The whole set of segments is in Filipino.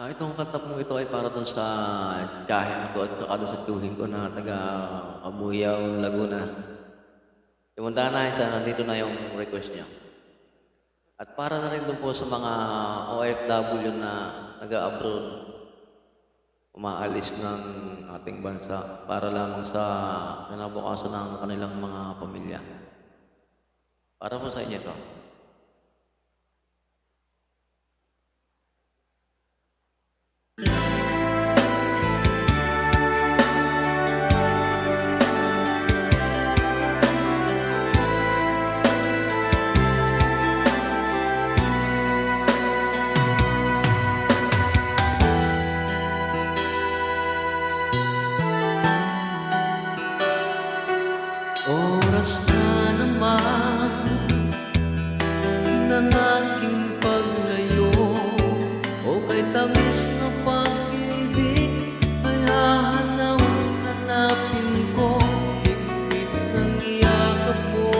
Itong kanta pong ito ay para dun sa tiyahin ko at saka dun sa tiyuhin ko na taga Cabuyao, Laguna. Pumunta na isa, nandito na yung request niya. At para na rin dun po sa mga OFW na nag-a-abroad, umaalis ng ating bansa para lamang sa kinabukasan ng kanilang mga pamilya. Para po sa inyo 'to. Oras na naman ng aking paglayo, o kay tamis na pag-ibig ay hahanapin ko. Higpit ng iyakap mo,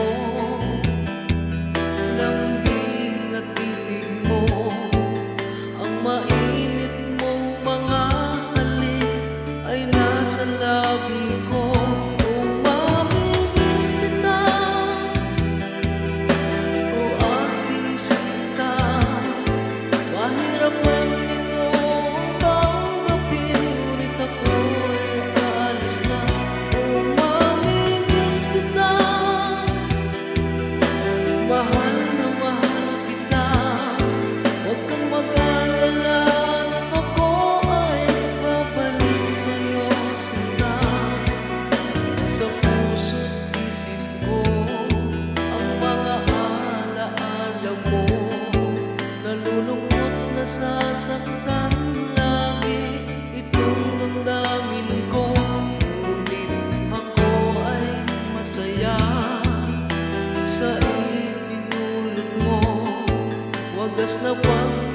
lambing at titig mo, ang mainit mong mga halik ay nasa labi ko. Mahal na mahal kita, huwag kang mag-alala, ako ay babalik sa'yo sinta. Sa puso't isip ko ang mga alaala mo, nalulungkot, nasasaktan lagi itong damdamin ko. Ngunit ako ay masaya sa wagas na pag